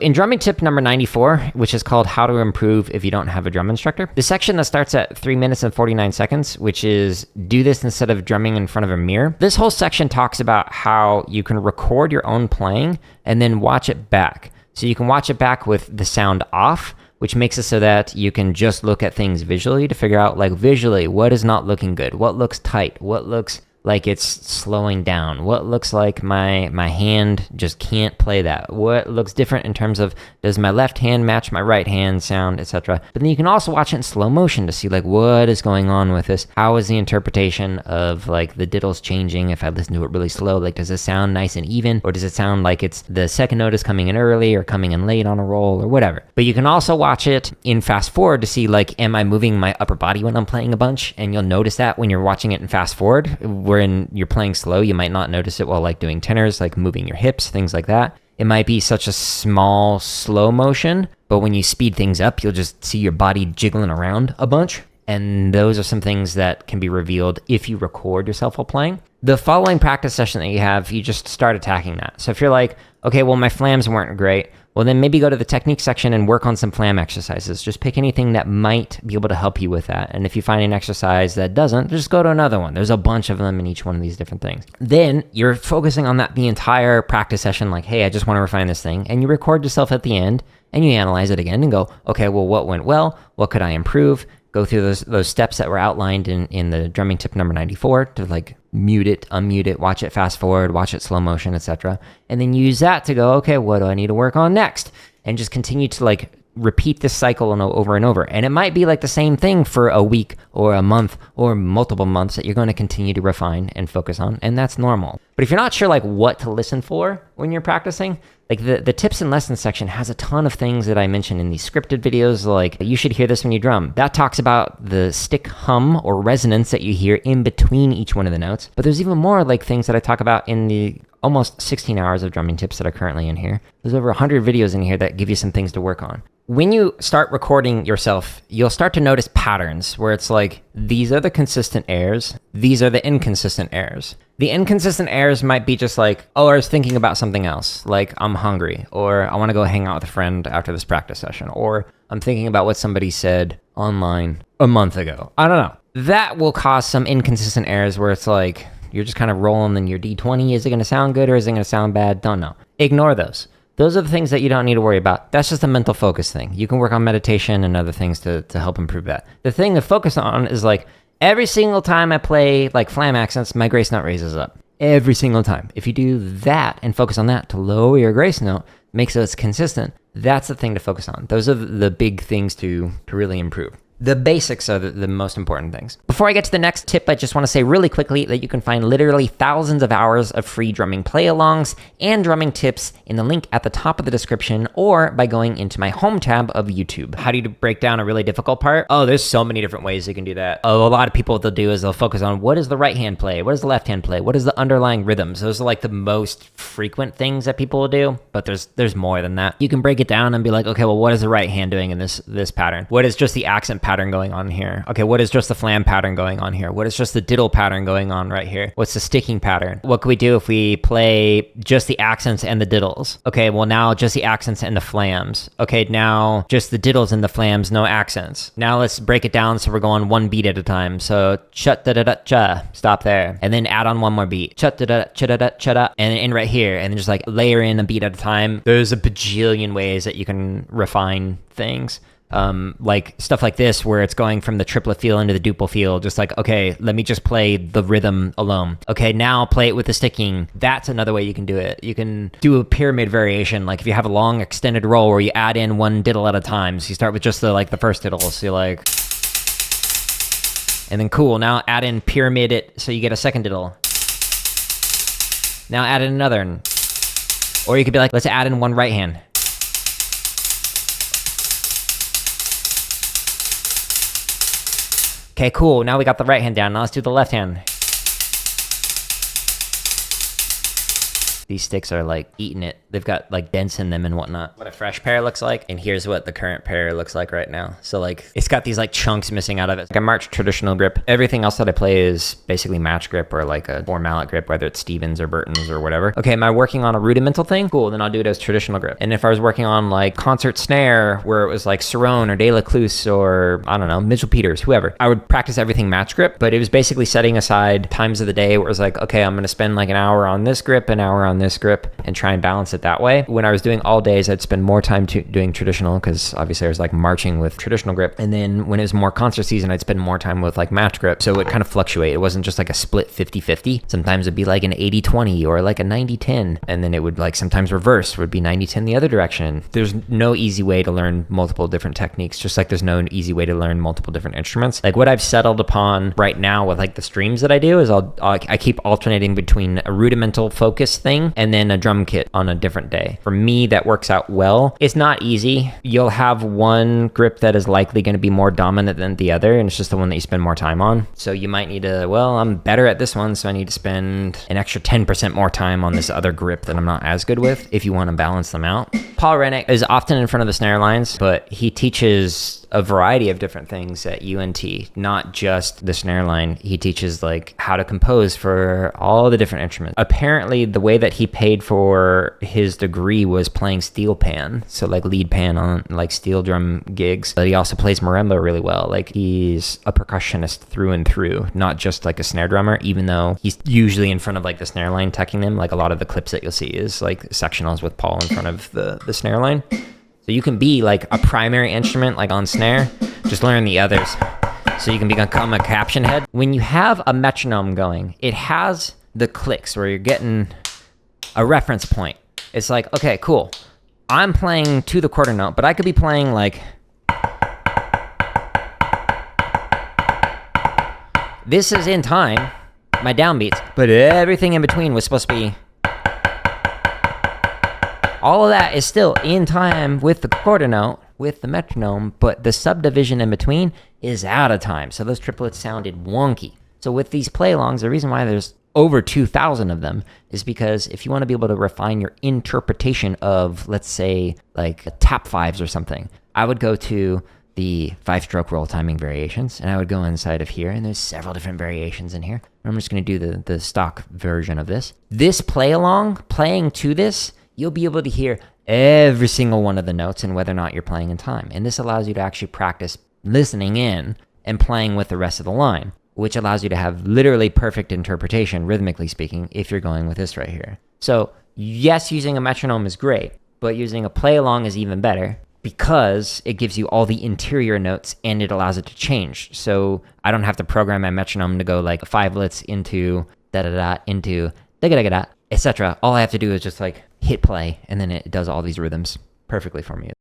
In drumming tip number 94, which is called How to Improve If You Don't Have a Drum Instructor, the section that starts at 3 minutes and 49 seconds, which is do this instead of drumming in front of a mirror. This whole section talks about how you can record your own playing and then watch it back. So you can watch it back with the sound off, which makes it so that you can just look at things visually to figure out, like, visually, what is not looking good, what looks tight, what looks like it's slowing down, what looks like my hand just can't play that, what looks different in terms of does my left hand match my right hand sound, etc. But then you can also watch it in slow motion to see, like, what is going on with this, how is the interpretation of, like, the diddles changing if I listen to it really slow, like, does it sound nice and even, or does it sound like it's the second note is coming in early or coming in late on a roll or whatever. But you can also watch it in fast forward to see, like, am I moving my upper body when I'm playing a bunch? And you'll notice that when you're watching it in fast forward, when you're playing slow, you might not notice it while, like, doing tenors, like moving your hips, things like that. It might be such a small, slow motion, but when you speed things up, you'll just see your body jiggling around a bunch. And those are some things that can be revealed if you record yourself while playing. The following practice session that you have, you just start attacking that. So if you're like, okay, well, my flams weren't great, well, then maybe go to the technique section and work on some flam exercises. Just pick anything that might be able to help you with that. And if you find an exercise that doesn't, just go to another one. There's a bunch of them in each one of these different things. Then you're focusing on that the entire practice session, like, hey, I just want to refine this thing. And you record yourself at the end and you analyze it again and go, okay, well, what went well? What could I improve? Go through those steps that were outlined in the drumming tip number 94 to, like, mute it, unmute it, watch it fast forward, watch it slow motion, etc. And then use that to go, okay, what do I need to work on next? And just continue to, like, repeat this cycle over and over. And it might be like the same thing for a week or a month or multiple months that you're going to continue to refine and focus on. And that's normal. But if you're not sure, like, what to listen for when you're practicing, like, the tips and lessons section has a ton of things that I mentioned in these scripted videos, like, you should hear this when you drum. That talks about the stick hum or resonance that you hear in between each one of the notes. But there's even more, like, things that I talk about in the almost 16 hours of drumming tips that are currently in here. There's over 100 videos in here that give you some things to work on. When you start recording yourself, you'll start to notice patterns where it's like, these are the consistent airs, these are the inconsistent airs. The inconsistent airs might be just like, oh, I was thinking about something else, like I'm hungry, or I want to go hang out with a friend after this practice session, or I'm thinking about what somebody said online a month ago. I don't know. That will cause some inconsistent airs where it's like, you're just kind of rolling in your D20. Is it going to sound good or is it going to sound bad? Don't know. Ignore those. Those are the things that you don't need to worry about. That's just a mental focus thing. You can work on meditation and other things to help improve that. The thing to focus on is, like, every single time I play, like, flam accents, my grace note raises up. Every single time. If you do that and focus on that to lower your grace note, make so it's consistent, that's the thing to focus on. Those are the big things to really improve. The basics are the most important things. Before I get to the next tip, I just want to say really quickly that you can find literally thousands of hours of free drumming play-alongs and drumming tips in the link at the top of the description or by going into my home tab of YouTube. How do you break down a really difficult part? Oh, there's so many different ways you can do that. Oh, a lot of people, what they'll do is they'll focus on what does the right hand play? What does the left hand play? What is the underlying rhythms? Those are, like, the most frequent things that people will do, but there's more than that. You can break it down and be like, okay, well, what is the right hand doing in this pattern? What is just the accent pattern going on here? Okay, what is just the flam pattern going on here? What is just the diddle pattern going on right here? What's the sticking pattern? What can we do if we play just the accents and the diddles? Okay, well, now just the accents and the flams. Okay, now just the diddles and the flams, no accents. Now let's break it down so we're going one beat at a time. So chut da da da cha, stop there, and then add on one more beat. Chut da da cha da da cha da, and in right here, and then just, like, layer in a beat at a time. There's a bajillion ways that you can refine things. Like stuff like this where it's going from the triplet feel into the duple feel, just like, okay, let me just play the rhythm alone. Okay, now play it with the sticking. That's another way you can do it. You can do a pyramid variation, like if you have a long extended roll where you add in one diddle at a time. So you start with just the first diddle, so you're like, and then cool, now add in pyramid it so you get a second diddle. Now add in another, or you could be like, let's add in one right hand. Okay, cool. Now we got the right hand down. Now let's do the left hand. These sticks are like eating it. They've got like dents in them and whatnot. What a fresh pair looks like, and here's what the current pair looks like right now. So like it's got these like chunks missing out of it. Like a March traditional grip. Everything else that I play is basically match grip or like a 4-mallet grip, whether it's Stevens or Burton's or whatever. Okay, am I working on a rudimental thing? Cool, then I'll do it as traditional grip. And if I was working on like concert snare where it was like Cerrone or De La Cluse or I don't know, Mitchell Peters, whoever, I would practice everything match grip, but it was basically setting aside times of the day where it was like, okay, I'm gonna spend like an hour on this grip, an hour on this grip, and try and balance it that way. When I was doing all days, I'd spend more time doing traditional because obviously I was like marching with traditional grip. And then when it was more concert season, I'd spend more time with like match grip. So it kind of fluctuate. It wasn't just like a split 50-50. Sometimes it'd be like an 80-20 or like a 90-10. And then it would like sometimes reverse, would be 90-10 the other direction. There's no easy way to learn multiple different techniques, just like there's no easy way to learn multiple different instruments. Like what I've settled upon right now with like the streams that I do is I keep alternating between a rudimental focus thing and then a drum kit on a different day. For me, that works out well. It's not easy. You'll have one grip that is likely going to be more dominant than the other, and it's just the one that you spend more time on. So you might need to, well, I'm better at this one, so I need to spend an extra 10% more time on this other grip that I'm not as good with if you want to balance them out. Paul Rennick is often in front of the snare lines, but he teaches a variety of different things at UNT, not just the snare line. He teaches like how to compose for all the different instruments. Apparently the way that he paid for his degree was playing steel pan, so like lead pan on like steel drum gigs. But he also plays marimba really well. Like he's a percussionist through and through, not just like a snare drummer, even though he's usually in front of like the snare line teching them. Like a lot of the clips that you'll see is like sectionals with Paul in front of the snare line. So you can be like a primary instrument, like on snare, just learn the others. So you can become a caption head. When you have a metronome going, it has the clicks where you're getting a reference point. It's like, okay, cool. I'm playing to the quarter note, but I could be playing like, this is in time, my downbeats, but everything in between was supposed to be, all of that is still in time with the quarter note, with the metronome, but the subdivision in between is out of time. So those triplets sounded wonky. So with these play-alongs, the reason why there's over 2,000 of them is because if you want to be able to refine your interpretation of, let's say, like tap fives or something, I would go to the 5-stroke roll timing variations, and I would go inside of here, and there's several different variations in here. I'm just going to do the stock version of this. This play-along, playing to this, you'll be able to hear every single one of the notes and whether or not you're playing in time. And this allows you to actually practice listening in and playing with the rest of the line, which allows you to have literally perfect interpretation, rhythmically speaking, if you're going with this right here. So yes, using a metronome is great, but using a play along is even better because it gives you all the interior notes and it allows it to change. So I don't have to program my metronome to go like 5-lets into da-da-da, into da-ga-da-ga-da, etc. All I have to do is just like hit play, and then it does all these rhythms perfectly for me.